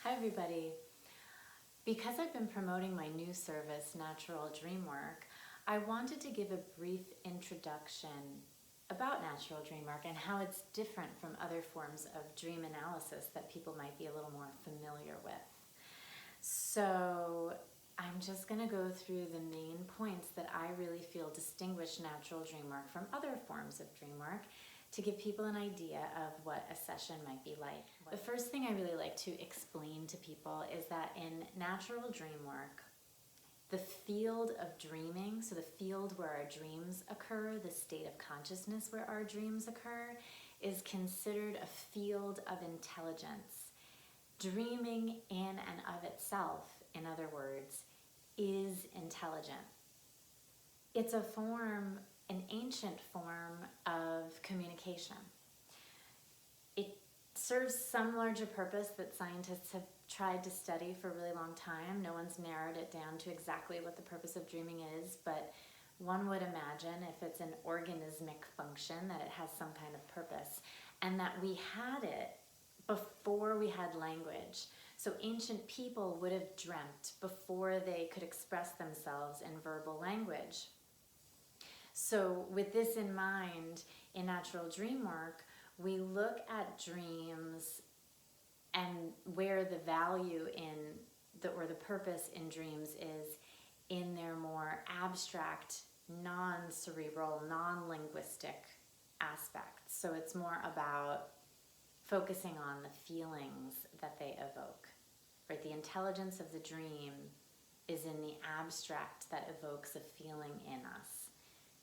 Hi everybody. Because I've been promoting my new service, Natural Dreamwork, I wanted to give a brief introduction about Natural Dreamwork and how it's different from other forms of dream analysis that people might be a little more familiar with. So I'm just going to go through the main points that I really feel distinguish Natural Dreamwork from other forms of dreamwork to give people an idea of what a session might be like. The first thing I really like to explain to people is that in Natural Dreamwork, the field of dreaming, so the field where our dreams occur, the state of consciousness where our dreams occur, is considered a field of intelligence. Dreaming in and of itself, in other words, is intelligent. It's a form, an ancient form of communication. It serves some larger purpose that scientists have tried to study for a really long time. No one's narrowed it down to exactly what the purpose of dreaming is, but one would imagine if it's an organismic function that it has some kind of purpose, and that we had it before we had language. So ancient people would have dreamt before they could express themselves in verbal language. So with this in mind, in Natural Dreamwork, we look at dreams and where the value or the purpose in dreams is in their more abstract, non-cerebral, non-linguistic aspects. So it's more about focusing on the feelings that they evoke, right? The intelligence of the dream is in the abstract that evokes a feeling in us,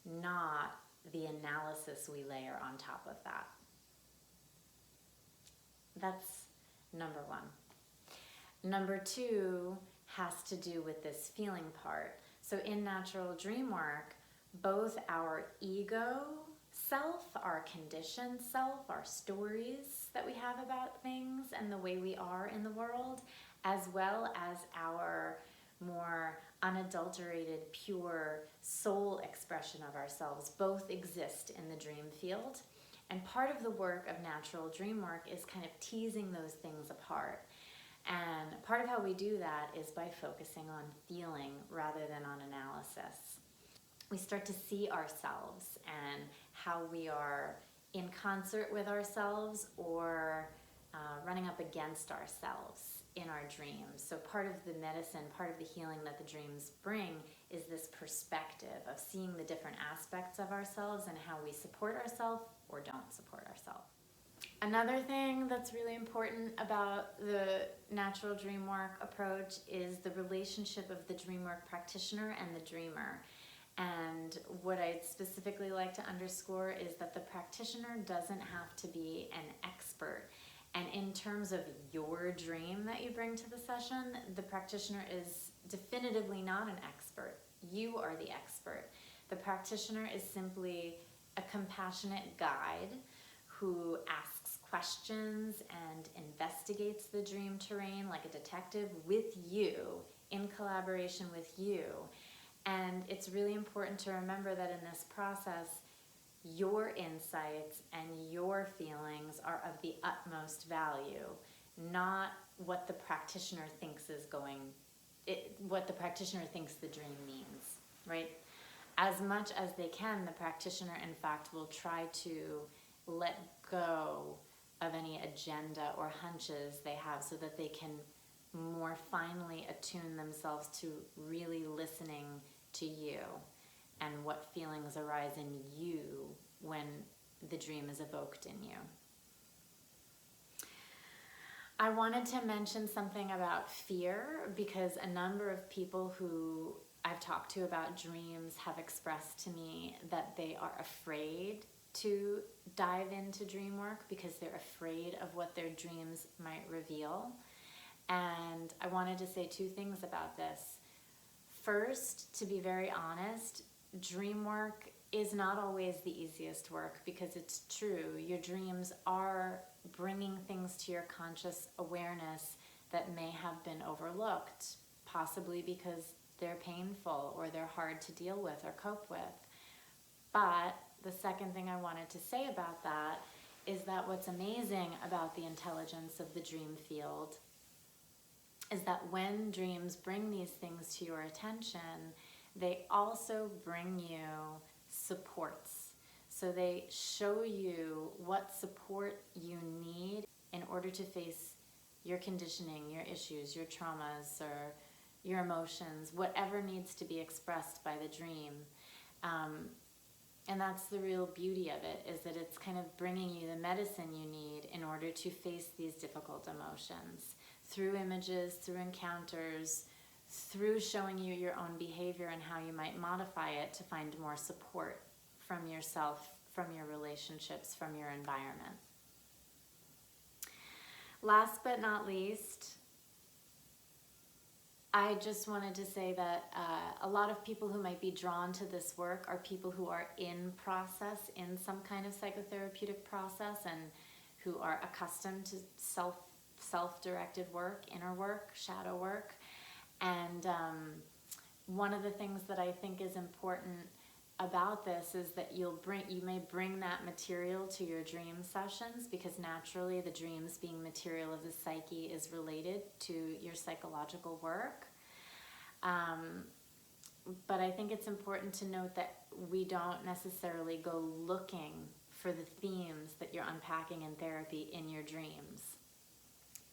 not the analysis we layer on top of that. That's number one. Number two has to do with this feeling part. So in Natural Dreamwork, both our ego self, our conditioned self, our stories that we have about things and the way we are in the world, as well as our more unadulterated, pure soul expression of ourselves, both exist in the dream field. And part of the work of Natural Dreamwork is kind of teasing those things apart. And part of how we do that is by focusing on feeling rather than on analysis. We start to see ourselves and how we are in concert with ourselves or running up against ourselves in our dreams. So part of the medicine, part of the healing that the dreams bring is this perspective of seeing the different aspects of ourselves and how we support ourselves or don't support ourselves. Another thing that's really important about the Natural Dreamwork approach is the relationship of the Dreamwork practitioner and the dreamer. And what I'd specifically like to underscore is that the practitioner doesn't have to be an expert. And in terms of your dream that you bring to the session, the practitioner is definitively not an expert. You are the expert. The practitioner is simply a compassionate guide who asks questions and investigates the dream terrain like a detective with you, in collaboration with you. And it's really important to remember that in this process, your insights and your feelings are of the utmost value, not what the practitioner thinks what the practitioner thinks the dream means, right? As much as they can, the practitioner, in fact, will try to let go of any agenda or hunches they have so that they can more finely attune themselves to really listening to you and what feelings arise in you when the dream is evoked in you. I wanted to mention something about fear because a number of people who I've talked to about dreams have expressed to me that they are afraid to dive into dream work because they're afraid of what their dreams might reveal. And I wanted to say two things about this. First, to be very honest, dream work is not always the easiest work because it's true. Your dreams are bringing things to your conscious awareness that may have been overlooked, possibly because they're painful or they're hard to deal with or cope with. But the second thing I wanted to say about that is that what's amazing about the intelligence of the dream field is that when dreams bring these things to your attention, they also bring you supports. So they show you what support you need in order to face your conditioning, your issues, your traumas, or your emotions, whatever needs to be expressed by the dream. And that's the real beauty of it, is that it's kind of bringing you the medicine you need in order to face these difficult emotions through images, through encounters, through showing you your own behavior and how you might modify it to find more support from yourself, from your relationships, from your environment. Last but not least, I just wanted to say that a lot of people who might be drawn to this work are people who are in process, in some kind of psychotherapeutic process, and who are accustomed to self-directed work, inner work, shadow work. And one of the things that I think is important about this is that you may bring that material to your dream sessions, because naturally the dreams being material of the psyche is related to your psychological work. But I think it's important to note that we don't necessarily go looking for the themes that you're unpacking in therapy in your dreams.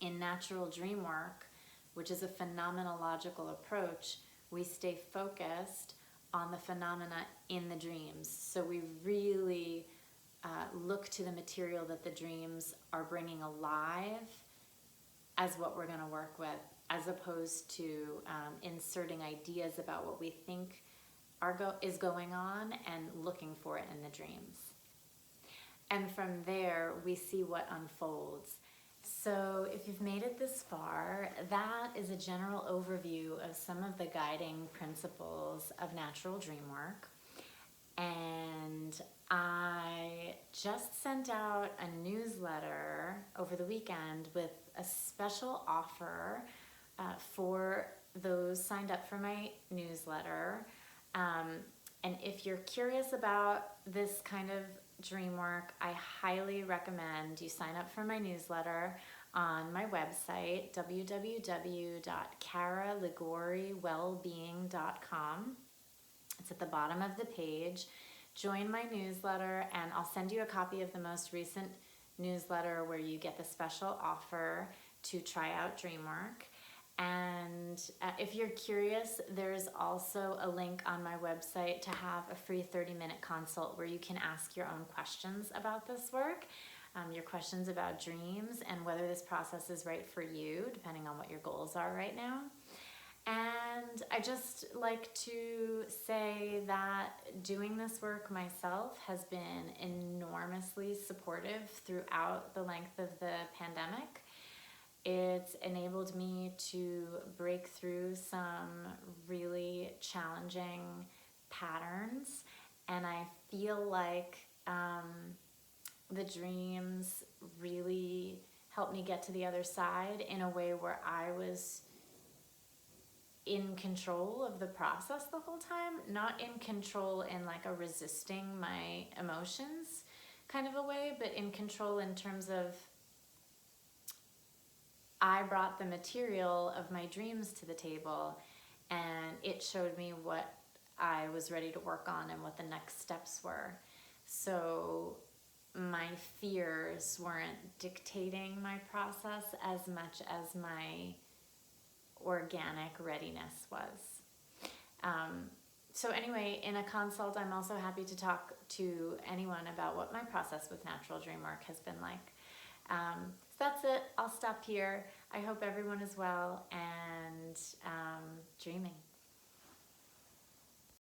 In Natural Dreamwork, which is a phenomenological approach, we stay focused on the phenomena in the dreams. So we really look to the material that the dreams are bringing alive as what we're going to work with, as opposed to inserting ideas about what we think is going on and looking for it in the dreams. And from there, we see what unfolds. So if you've made it this far, that is a general overview of some of the guiding principles of Natural Dreamwork. And I just sent out a newsletter over the weekend with a special offer for those signed up for my newsletter. And if you're curious about this kind of dream work, I highly recommend you sign up for my newsletter on my website, www.caraligoriwellbeing.com. It's at the bottom of the page. Join my newsletter, and I'll send you a copy of the most recent newsletter where you get the special offer to try out DreamWork. And if you're curious, there's also a link on my website to have a free 30-minute consult where you can ask your own questions about this work, your questions about dreams and whether this process is right for you, depending on what your goals are right now. And I just like to say that doing this work myself has been enormously supportive throughout the length of the pandemic. It's enabled me to break through some really challenging patterns, and I feel like the dreams really helped me get to the other side in a way where I was in control of the process the whole time, not in control in like a resisting my emotions kind of a way, but in control in terms of I brought the material of my dreams to the table, and it showed me what I was ready to work on and what the next steps were. So my fears weren't dictating my process as much as my organic readiness was. So anyway, in a consult, I'm also happy to talk to anyone about what my process with Natural Dreamwork has been like. So that's it. I'll stop here. I hope everyone is well and dreaming.